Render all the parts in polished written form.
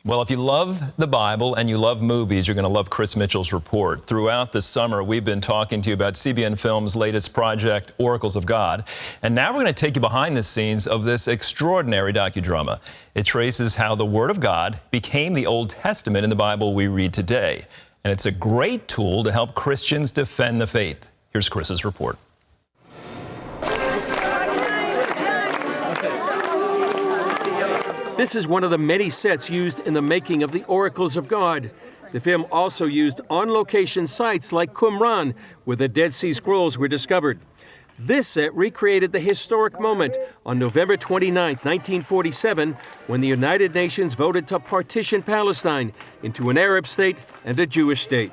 Well, if you love the Bible and you love movies, you're going to love Chris Mitchell's report. Throughout the summer, we've been talking to you about CBN Film's latest project, Oracles of God. And now we're going to take you behind the scenes of this extraordinary docudrama. It traces how the Word of God became the Old Testament in the Bible we read today. And it's a great tool to help Christians defend the faith. Here's Chris's report. This is one of the many sets used in the making of the Oracles of God. The film also used on-location sites like Qumran, where the Dead Sea Scrolls were discovered. This set recreated the historic moment on November 29, 1947, when the United Nations voted to partition Palestine into an Arab state and a Jewish state.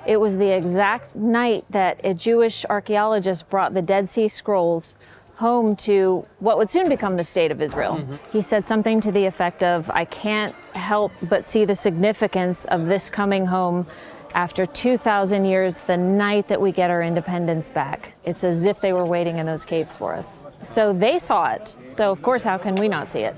It was the exact night that a Jewish archaeologist brought the Dead Sea Scrolls home to what would soon become the state of Israel. He said something to the effect of, "I can't help but see the significance of this coming home after 2,000 years, the night that we get our independence back. It's as if they were waiting in those caves for us." So they saw it. So of course, how can we not see it?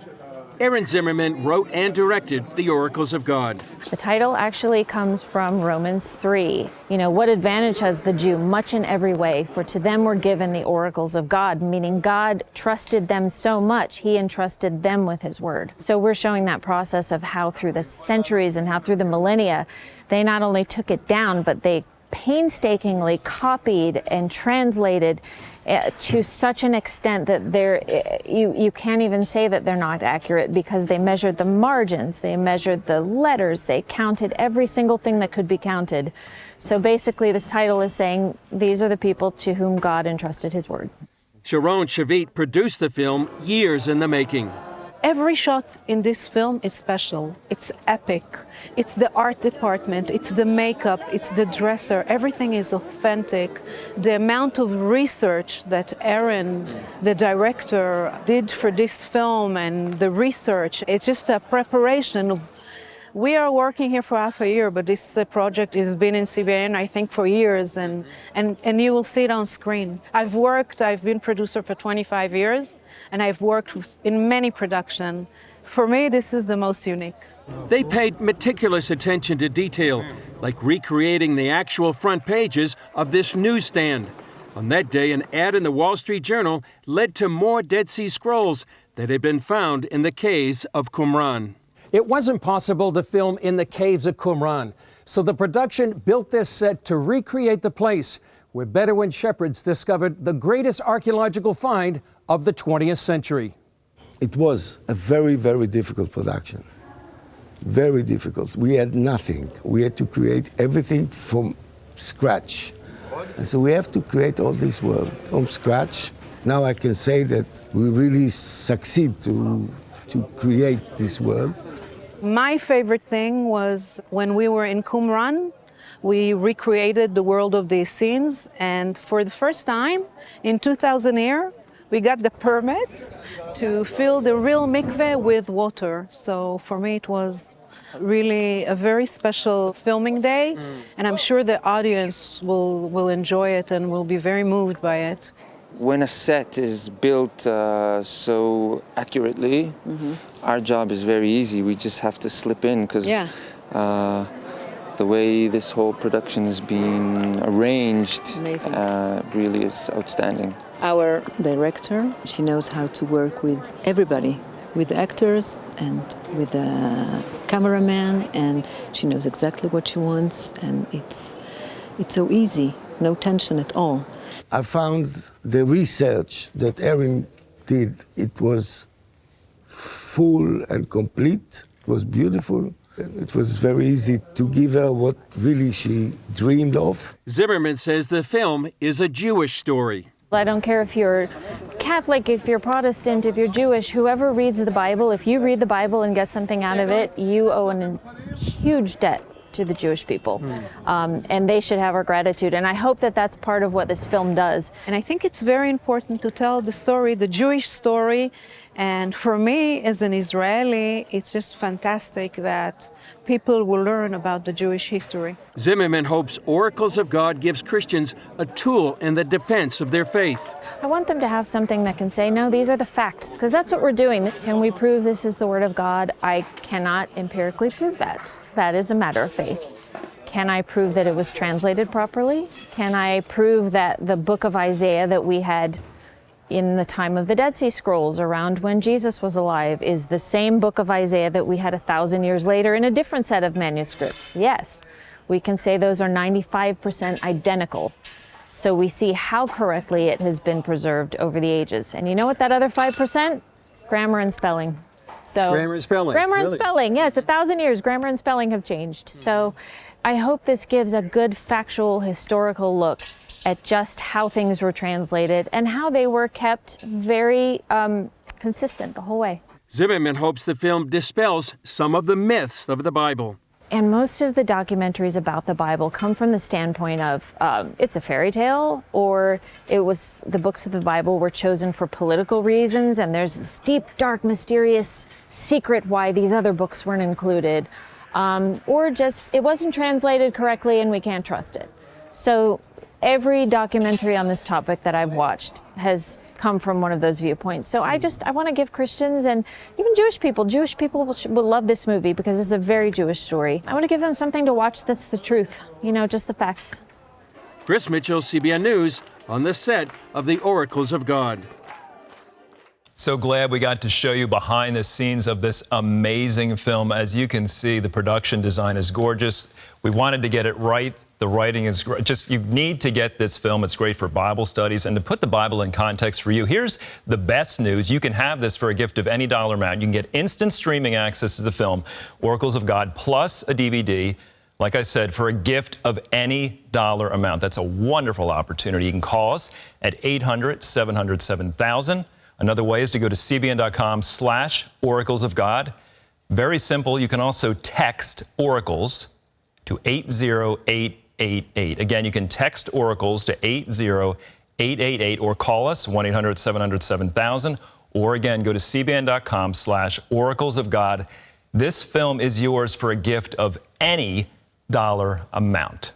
Erin Zimmerman wrote and directed The Oracles of God. The title actually comes from Romans 3. You know, what advantage has the Jew? Much in every way, for to them were given the oracles of God, meaning God trusted them so much, he entrusted them with his word. So we're showing that process of how through the centuries and how through the millennia, they not only took it down, but they painstakingly copied and translated to such an extent that you can't even say that they're not accurate, because they measured the margins, they measured the letters, they counted every single thing that could be counted. So basically this title is saying these are the people to whom God entrusted his word. Sharon Shavit produced the film, years in the making. Every shot in this film is special. It's epic. It's the art department, it's the makeup, it's the dresser. Everything is authentic. The amount of research that Erin, the director, did for this film, and the research, it's just a preparation. We are working here for half a year, but this project has been in CBN, I think, for years, and you will see it on screen. I've been producer for 25 years, and I've worked in many productions. For me, this is the most unique. They paid meticulous attention to detail, like recreating the actual front pages of this newsstand. On that day, an ad in the Wall Street Journal led to more Dead Sea Scrolls that had been found in the caves of Qumran. It wasn't possible to film in the caves of Qumran, so the production built this set to recreate the place where Bedouin shepherds discovered the greatest archaeological find of the 20th century. It was a very, very difficult production. Very difficult. We had nothing. We had to create everything from scratch. And so we have to create all this world from scratch. Now I can say that we really succeed to create this world. My favorite thing was when we were in Qumran, we recreated the world of these scenes, and for the first time in 2000 years, we got the permit to fill the real mikveh with water. So for me it was really a very special filming day, and I'm sure the audience will enjoy it and will be very moved by it. When a set is built so accurately, our job is very easy. We just have to slip in, because the way this whole production is being arranged really is outstanding. Our director, she knows how to work with everybody, with the actors and with the cameraman, and she knows exactly what she wants, and it's so easy, no tension at all. I found the research that Erin did, it was full and complete, it was beautiful. It was very easy to give her what really she dreamed of. Zimmerman says the film is a Jewish story. I don't care if you're Catholic, if you're Protestant, if you're Jewish, whoever reads the Bible, if you read the Bible and get something out of it, you owe a huge debt to the Jewish people. And they should have our gratitude. And I hope that that's part of what this film does. And I think it's very important to tell the story, the Jewish story, And for me, as an Israeli, it's just fantastic that people will learn about the Jewish history. Zimmerman hopes Oracles of God gives Christians a tool in the defense of their faith. I want them to have something that can say, no, these are the facts, because that's what we're doing. Can we prove this is the Word of God? I cannot empirically prove that. That is a matter of faith. Can I prove that it was translated properly? Can I prove that the book of Isaiah that we had in the time of the Dead Sea Scrolls, around when Jesus was alive, is the same book of Isaiah that we had 1,000 years later in a different set of manuscripts? Yes, we can say those are 95% identical. So we see how correctly it has been preserved over the ages. And you know what that other 5%? Grammar and spelling. So Grammar and spelling. Grammar and really? spelling, yes, 1,000 years, grammar and spelling have changed. So I hope this gives a good factual, historical look at just how things were translated and how they were kept very consistent the whole way. Zimmerman hopes the film dispels some of the myths of the Bible. And most of the documentaries about the Bible come from the standpoint of it's a fairy tale, or it was the books of the Bible were chosen for political reasons, and there's this deep, dark, mysterious secret why these other books weren't included, or just it wasn't translated correctly and we can't trust it. So every documentary on this topic that I've watched has come from one of those viewpoints. So I want to give Christians and even Jewish people will love this movie because it's a very Jewish story. I want to give them something to watch that's the truth, just the facts. Chris Mitchell, CBN News, on the set of The Oracles of God. So glad we got to show you behind the scenes of this amazing film. As you can see, the production design is gorgeous. We wanted to get it right. The writing is great. Just, you need to get this film. It's great for Bible studies. And to put the Bible in context for you, here's the best news. You can have this for a gift of any dollar amount. You can get instant streaming access to the film, Oracles of God, plus a DVD, like I said, for a gift of any dollar amount. That's a wonderful opportunity. You can call us at 800-700-7000. Another way is to go to cbn.com/Oracles of God. Very simple. You can also text Oracles to 80888. Again, you can text Oracles to 80888 or call us 1-800-700-7000. Or again, go to cbn.com/Oracles of God. This film is yours for a gift of any dollar amount.